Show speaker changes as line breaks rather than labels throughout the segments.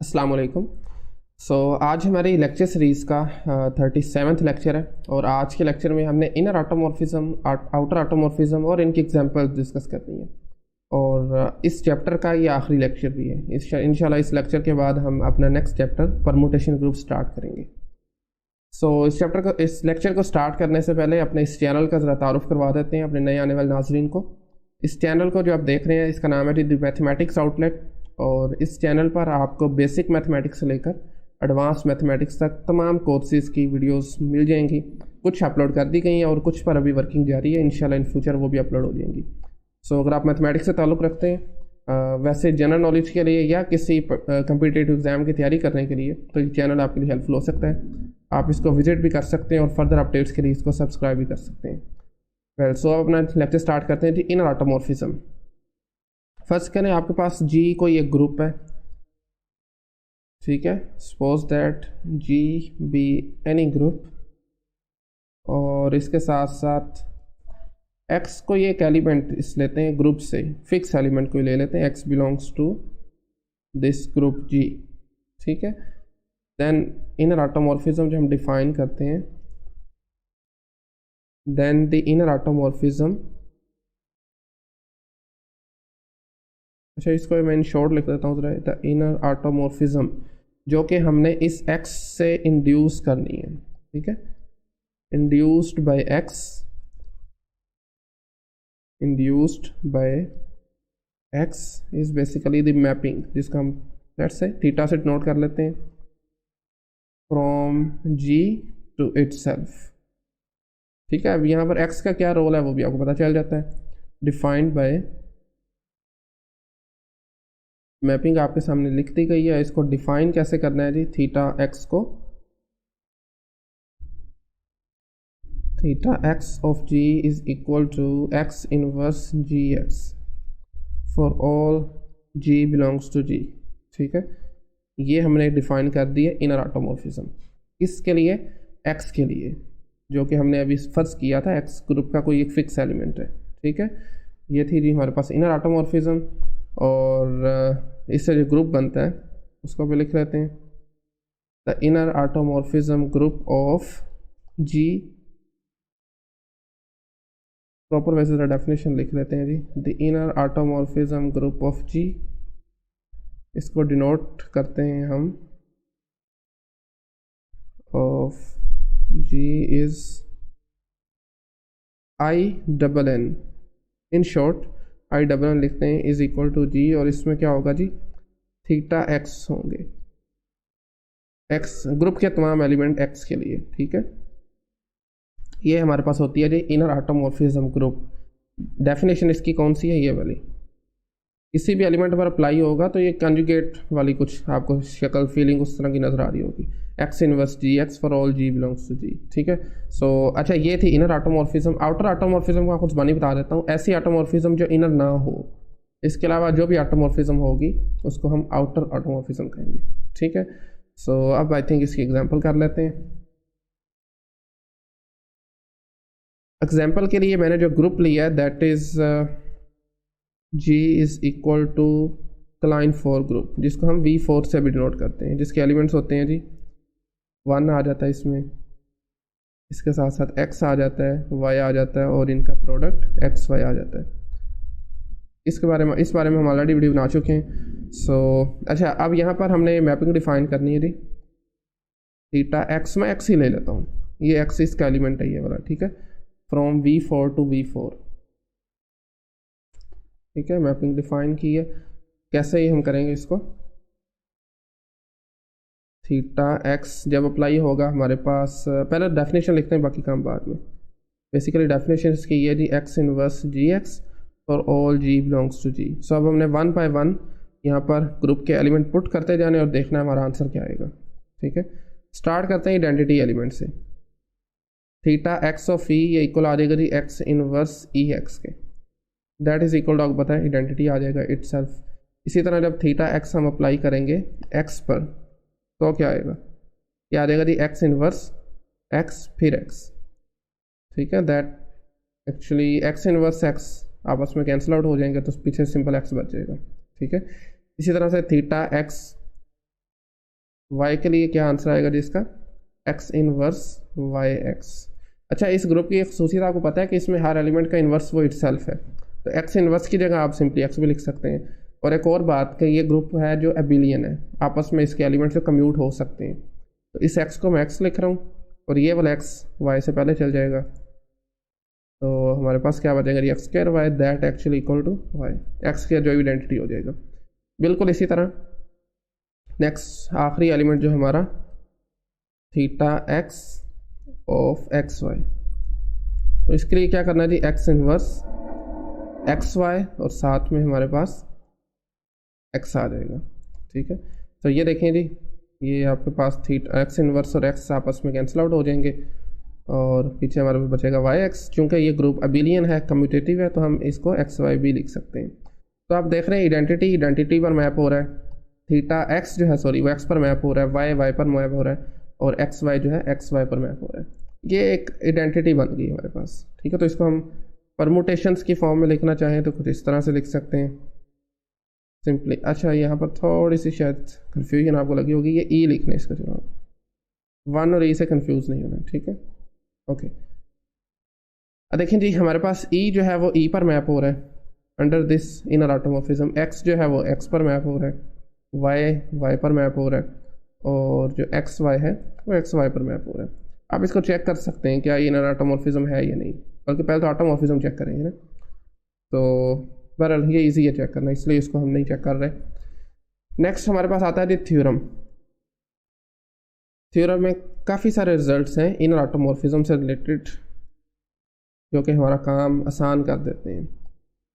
अस्सलाम वालेकुम। आज हमारी लेक्चर सीरीज़ का 37th लेक्चर है और आज के लेक्चर में हमने इनर ऑटोमॉर्फिज्म, आउटर ऑटोमॉर्फिज्म और इनके एग्जांपल्स डिस्कस करनी है। और इस चैप्टर का ये आखिरी लेक्चर भी है। इंशाल्लाह इस लेक्चर के बाद हम अपना next chapter permutation group start करेंगे। इस लेक्चर को स्टार्ट करने से पहले अपने इस चैनल का ज़रा तारुफ करवा देते हैं अपने नए आने वाले नाजरीन को। इस चैनल को जो आप देख रहे हैं इसका नाम है द मैथमेटिक्स आउटलेट, और इस चैनल पर आपको बेसिक मैथमेटिक्स से लेकर एडवांस मैथमेटिक्स तक तमाम कोर्सेज़ की वीडियोस मिल जाएंगी। कुछ अपलोड कर दी गई हैं और कुछ पर अभी वर्किंग जारी है। इंशाल्लाह इन फ्यूचर वो भी अपलोड हो जाएंगी। अगर आप मैथमेटिक्स से ताल्लुक़ रखते हैं, वैसे जनरल नॉलेज के लिए या किसी कम्पिटिटिव एग्ज़ाम की तैयारी करने के लिए, तो ये चैनल आपके लिए हेल्पफुल हो सकता है। आप इसको विजिट भी कर सकते हैं और फर्दर अपडेट्स के लिए इसको सब्सक्राइब भी कर सकते हैं। अपना लेक्चर स्टार्ट करते हैं जी। Inner automorphism. फर्स्ट करें, आपके पास जी कोई एक ग्रुप है, ठीक है। Suppose that G be any group, और इसके साथ साथ एक्स को एक एलिमेंट इस लेते हैं ग्रुप से, फिक्स एलिमेंट को ले लेते हैं, x belongs to this group G, ठीक है। देन इनर ऑटोमॉर्फिज्म जो हम डिफाइन करते हैं, देन द इनर ऑटोमॉर्फिज्म, अच्छा इसको मैं इन शॉर्ट लिख देता हूँ, द इनर ऑटोमॉर्फिज्म जो कि हमने इस x से इंड्यूस करनी है, ठीक है। Induced by x, induced by x is basically the mapping, जिसका हम लेट्स से थीटा से नोट कर लेते हैं, फ्रॉम g टू इटसेल्फ, ठीक है। अब यहाँ पर x का क्या रोल है वो भी आपको पता चल जाता है। डिफाइंड बाय, मैपिंग आपके सामने लिख दी गई है। इसको डिफाइन कैसे करना है जी, थीटा एक्स को, theta x of ji is equal to x inverse g x for all g belongs to G, ठीक है। ये हमने डिफाइन कर दिया इनर ऑटोमॉर्फिज्म। किसके लिए? एक्स के लिए, जो कि हमने अभी फर्ज किया था एक्स ग्रुप का कोई एक फिक्स एलिमेंट है, ठीक है। ये थी जी हमारे पास इनर ऑटोमॉर्फिज्म, और इससे जो ग्रुप बनता है उसको भी लिख लेते हैं, the inner automorphism group of G. Proper वैसे तो डेफिनेशन लिख लेते हैं G, the inner automorphism group of G, इसको डिनोट करते हैं हम of ji is I double N, in short I double N लिखते हैं, इज इक्वल टू जी, और इसमें क्या होगा जी, थीटा एक्स होंगे, एक्स ग्रुप के तमाम एलिमेंट एक्स के लिए, ठीक है। ये हमारे पास होती है जी इनर ऑटोमॉर्फिज्म ग्रुप। डेफिनेशन इसकी कौन सी है, ये वाली। किसी भी एलिमेंट पर अप्लाई होगा तो ये कंजुगेट वाली कुछ आपको शक्ल फीलिंग उस तरह की नजर आ रही होगी, x inverse g x for all g belongs to G, ठीक है। अच्छा ये थी इनर ऑटोमॉर्फिज्म। आउटर ऑटोमॉर्फिज्म का कुछ बानी बता देता हूँ, ऐसी ऑटोमॉर्फिज्म जो इनर ना हो। इसके अलावा जो भी ऑटोमॉर्फिज्म होगी उसको हम आउटर ऑटोमॉर्फिज्म कहेंगे, ठीक है। अब आई थिंक इसकी एग्जांपल कर लेते हैं। एग्जांपल के लिए मैंने जो ग्रुप लिया है that is G is equal to Klein 4 group, जिसको हम V4 से भी डिनोट करते हैं, जिसके एलिमेंट्स होते हैं जी 1 आ जाता है इसमें, इसके साथ साथ x आ जाता है, y आ जाता है, और इनका प्रोडक्ट x y आ जाता है। इस बारे में हम ऑलरेडी वीडियो बना चुके हैं। अच्छा अब यहाँ पर हमने मैपिंग डिफाइन करनी है जी, थीटा एक्स में x ही ले लेता हूँ, ये x इसका एलिमेंट है ये वाला, ठीक है, फ्रॉम V4 टू V4, ठीक है। मैपिंग डिफाइन की है, कैसे ही हम करेंगे इसको, थीटा एक्स जब अप्लाई होगा हमारे पास, पहले डेफिनेशन लिखते हैं बाकी काम बाद में। बेसिकली डेफिनेशन इसकी ये g, x inverse g x for all g belongs to G. अब हमने 1 बाय 1 यहाँ पर ग्रुप के एलिमेंट पुट करते जाने और देखना है हमारा आंसर क्या आएगा, ठीक है। स्टार्ट करते हैं आइडेंटिटी एलिमेंट से, थीटा एक्स ऑफ ई ये इक्वल आ जाएगा जी एक्स इनवर्स ई एक्स के, दैट इज इक्वल टू आपको पता है आइडेंटिटी आ जाएगा इटसेल्फ। इसी तरह जब थीटा एक्स हम अप्लाई करेंगे एक्स पर तो क्या आएगा, ये आ जाएगा जी एक्स इनवर्स एक्स फिर एक्स, ठीक है। That actually x inverse x आपस में कैंसिल आउट हो जाएंगे तो पीछे सिंपल एक्स बच जाएगा, ठीक है। इसी तरह से थीटा एक्स वाई के लिए क्या आंसर आएगा जिसका एक्स इनवर्स वाई एक्स। अच्छा, इस ग्रुप की एक खसूसियत आपको पता है कि इसमें हर एलिमेंट का इन्वर्स वो इटसेल्फ है, तो एक्स इन्वर्स की जगह आप सिंपली एक्स भी लिख सकते हैं। और एक और बात कि ये ग्रुप है जो एबिलियन है, आपस में इसके एलिमेंट से कम्यूट हो सकते हैं, तो इस एक्स को मैं एक्स लिख रहा हूँ और ये वाला एक्स वाई से पहले चल जाएगा, तो हमारे पास क्या बचेगा g x square y that actually equal to y, x square जो आइडेंटिटी हो जाएगा। बिल्कुल इसी तरह नेक्स्ट आखिरी एलिमेंट जो हमारा theta x of x y, तो इसके लिए क्या करना है G x inverse x y और साथ में हमारे पास एक्स आ जाएगा। ठीक है, तो ये देखें जी, ये आपके पास थीटा एक्स इनवर्स और एक्स आपस में कैंसिल आउट हो जाएंगे और पीछे हमारे पास बचेगा वाई एक्स। चूँकि ये ग्रुप अबिलियन है, कम्यूटेटिव है, तो हम इसको एक्स वाई भी लिख सकते हैं। तो आप देख रहे हैं आइडेंटिटी पर मैप हो रहा है, थीटा एक्स जो है सॉरी वो एक्स पर मैप हो रहा है, वाई वाई पर मैप हो रहा है, और एक्स वाई जो है एक्स वाई पर मैप हो रहा है। ये एक आइडेंटिटी बन गई हमारे पास। ठीक है, तो इसको हम परमुटेशंस की फॉर्म में लिखना चाहें तो कुछ इस तरह से लिख सकते हैं सिंपली। अच्छा, यहाँ पर थोड़ी सी शायद कन्फ्यूजन आपको लगी होगी, ये ई लिखना है इसका जवाब, वन और ई से कन्फ्यूज़ नहीं होना। ठीक है, ओके। अब देखें जी, हमारे पास ई जो है वो ई पर मैप हो रहा है under this inner automorphism, x जो है वो एक्स पर मैप हो रहा है, वाई वाई पर मैप हो रहा है, और जो एक्स वाई है वो एक्स वाई पर मैप हो रहा है। आप इसको चेक कर सकते हैं क्या ये इनर ऑटोमॉर्फिज्म है या नहीं, बल्कि पहले तो ऑटोमॉर्फिज्म चेक करेंगे ना। तो बहरहाल ये इजी है चेक करना, इसलिए इसको हम नहीं चेक कर रहे। नेक्स्ट हमारे पास आता है जी थ्योरम। थ्योरम में काफ़ी सारे रिजल्ट्स हैं इनर ऑटोमॉर्फिज्म से रिलेटेड जो कि हमारा काम आसान कर देते हैं।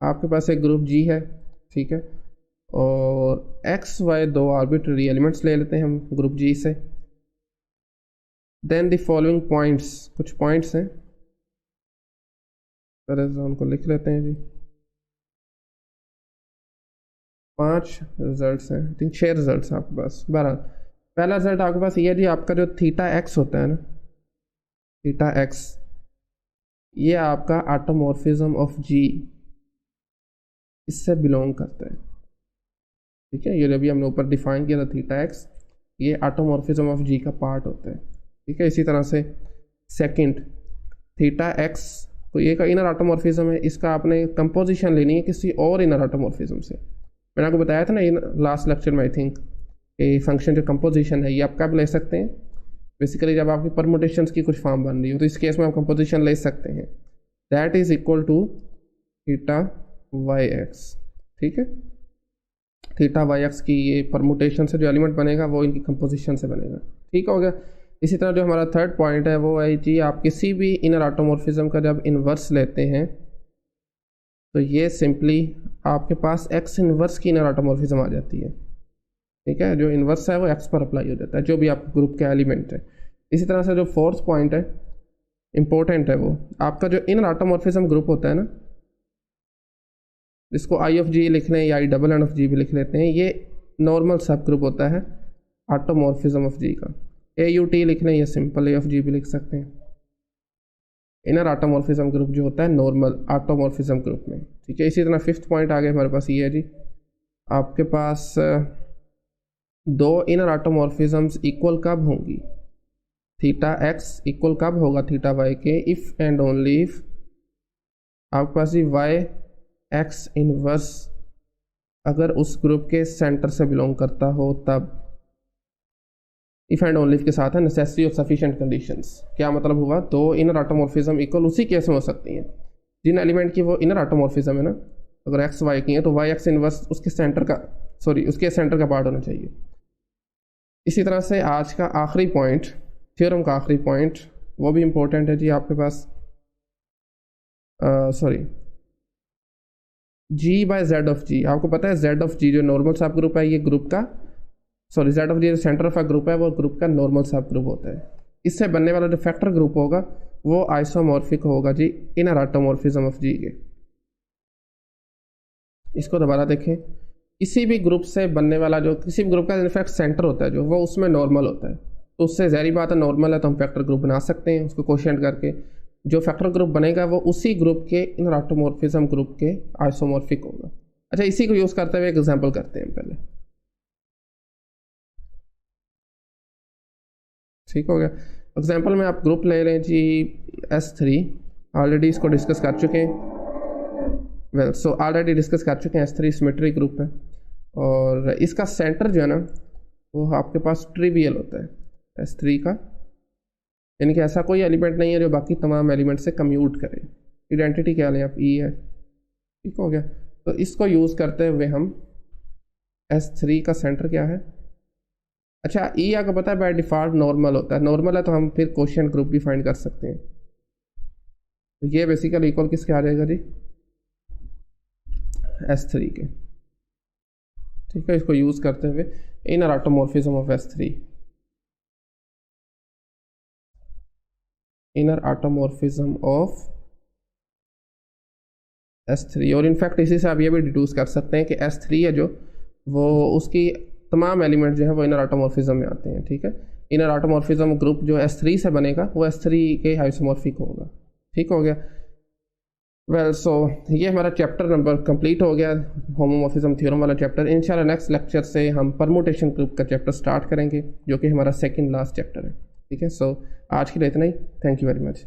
आपके पास एक ग्रुप जी है, ठीक है, और एक्स वाई दो आर्बिट्ररी एलिमेंट्स ले लेते हैं हम ग्रुप जी से। देन द फॉलोइंग पॉइंट्स, कुछ पॉइंट्स हैं, उनको लिख लेते हैं जी। 5 रिजल्ट्स हैं, आई थिंक 6 रिजल्ट्स हैं आपके पास। बहरहाल पहला रिजल्ट आपके पास ये है जी, आपका जो थीटा एक्स होता है ना, थीटा एक्स, ये आपका ऑटोमॉर्फिज्म ऑफ जी इससे बिलोंग करता है। ठीक है, ये जो भी हमने ऊपर डिफाइन किया था थीटा एक्स, ये ऑटोमॉर्फिज्म ऑफ जी का पार्ट होता है। ठीक है, इसी तरह से सेकंड थीटा एक्स, तो ये का इनर ऑटोमॉर्फिज्म है, इसका आपने कंपोजिशन लेनी है किसी और इनर ऑटोमॉर्फिज्म से। मैंने आपको बताया था ना लास्ट लेक्चर में आई थिंक, ये फंक्शन जो कंपोजिशन है ये आप कब ले सकते हैं, बेसिकली जब आपकी परमुटेशंस की कुछ फॉर्म बन रही हो, तो इस केस में आप कंपोजिशन ले सकते हैं, that is equal to theta y x. ठीक है, थीटा वाई एक्स की ये परमुटेशन से जो एलिमेंट बनेगा वो इनकी कंपोजिशन से बनेगा। ठीक हो गया। इसी तरह जो हमारा थर्ड पॉइंट है वो है जी, आप किसी भी इनर ऑटोमॉर्फिज्म का जब इन्वर्स लेते हैं तो ये सिंपली आपके पास एक्स इन्वर्स की इनर ऑटोमॉर्फिज्म आ जाती है। ठीक है, जो इन्वर्स है वो एक्स पर अप्लाई हो जाता है जो भी आपके ग्रुप के एलिमेंट है। इसी तरह से जो फोर्थ पॉइंट है इंपॉर्टेंट है, वो आपका जो इनर ऑटोमॉर्फिज्म ग्रुप होता है ना, जिसको आई ऑफ जी लिख लें या आई डबल एन ऑफ जी भी लिख लेते हैं, ये नॉर्मल सब ग्रुप होता है ऑटोमॉर्फिज्म ऑफ जी का। ए यू टी लिख लें या सिंपल ए ऑफ जी भी लिख सकते हैं। इनर ऑटोमॉर्फिज्म ग्रुप जो होता है नॉर्मल ऑटोमॉर्फिज्म ग्रुप में। ठीक है, इसी तरह फिफ्थ पॉइंट आगे हमारे पास ये है जी, आपके पास दो इनर ऑटोमॉर्फिज्म्स इक्वल कब होंगी, थीटा एक्स इक्वल कब होगा थीटा वाई के, इफ़ एंड ओनली इफ आपके पास ही वाई एक्स इनवर्स अगर उस ग्रुप के सेंटर से बिलोंग करता हो तब। इफ एंड ओनली के साथ है नेसेसिटी ऑफ सफिशिएंट कंडीशंस। क्या मतलब हुआ, दो इनर ऑटोमॉर्फिज्म इक्वल उसी केस में हो सकती हैं जिन एलिमेंट की वो इनर ऑटोमॉर्फिज्म है ना, अगर एक्स वाई की है तो वाई एक्स इनवर्स उसके सेंटर का पार्ट होना चाहिए। इसी तरह से आज का आखिरी पॉइंट, थ्योरम का आखिरी पॉइंट, वो भी इम्पोर्टेंट है जी आपके पास, जी बाय जेड ऑफ जी। आपको पता है जेड ऑफ जी जो नॉर्मल सब ग्रुप है, ये ग्रुप का जेड ऑफ जी जो सेंटर ऑफ अ ग्रुप है वो ग्रुप का नॉर्मल सब ग्रुप होता है। इससे बनने वाला जो फैक्टर ग्रुप होगा वो आइसोमॉर्फिक होगा जी इनर ऑटोमॉर्फिज्म ऑफ जी के। इसको दोबारा देखें, किसी भी ग्रुप से बनने वाला जो किसी भी ग्रुप का इनफैक्ट सेंटर होता है जो वो उसमें नॉर्मल होता है, तो उससे ज़ाहिर बात है नॉर्मल है तो हम फैक्टर ग्रुप बना सकते हैं उसको कोशिएंट करके। जो फैक्टर ग्रुप बनेगा वो उसी ग्रुप के इनर ऑटोमॉर्फिज्म ग्रुप के आइसोमॉर्फिक होगा। अच्छा, इसी को यूज़ करते हुए एक एग्जांपल करते हैं पहले। ठीक हो गया। एग्जांपल में आप ग्रुप ले लें जी S3, ऑलरेडी इसको डिस्कस कर चुके हैं। सो ऑलरेडी डिस्कस कर चुके हैं, S3 सिमेट्री ग्रुप है और इसका सेंटर जो है ना वो आपके पास ट्रिवियल होता है S3 का, यानी कि ऐसा कोई एलिमेंट नहीं है जो बाकी तमाम एलिमेंट से कम्यूट करे। आइडेंटिटी क्या लें आप, E है, ठीक हो गया। तो इसको यूज़ करते हुए हम S3 का सेंटर क्या है, अच्छा E आपको पता है बाय डिफ़ॉल्ट नॉर्मल होता है, नॉर्मल है तो हम फिर क्वोशिएंट ग्रुप भी फाइंड कर सकते हैं। तो ये बेसिकली इक्वल किसके आ जाएगा जी, S3 के, ठीक है। इसको यूज़ करते हुए inner automorphism of S3, inner automorphism of S3, और इनफैक्ट इसी से आप ये भी डिड्यूस कर सकते हैं कि S3 है जो वो उसकी तमाम एलिमेंट जो है वो इनर ऑटोमॉर्फिज्म में आते हैं, ठीक है। इनर ऑटोमॉर्फिज्म ग्रुप जो S3 से बनेगा वो S3 के आइसोमॉर्फिक होगा, ठीक हो गया। सो ये हमारा चैप्टर नंबर कंप्लीट हो गया, होमोमॉर्फिज्म थ्योरम वाला चैप्टर। इंशाल्लाह नेक्स्ट लेक्चर से हम परमुटेशन ग्रुप का चैप्टर स्टार्ट करेंगे जो कि हमारा सेकंड लास्ट चैप्टर है, ठीक है। सो आज के लिए इतना ही, थैंक यू वेरी मच।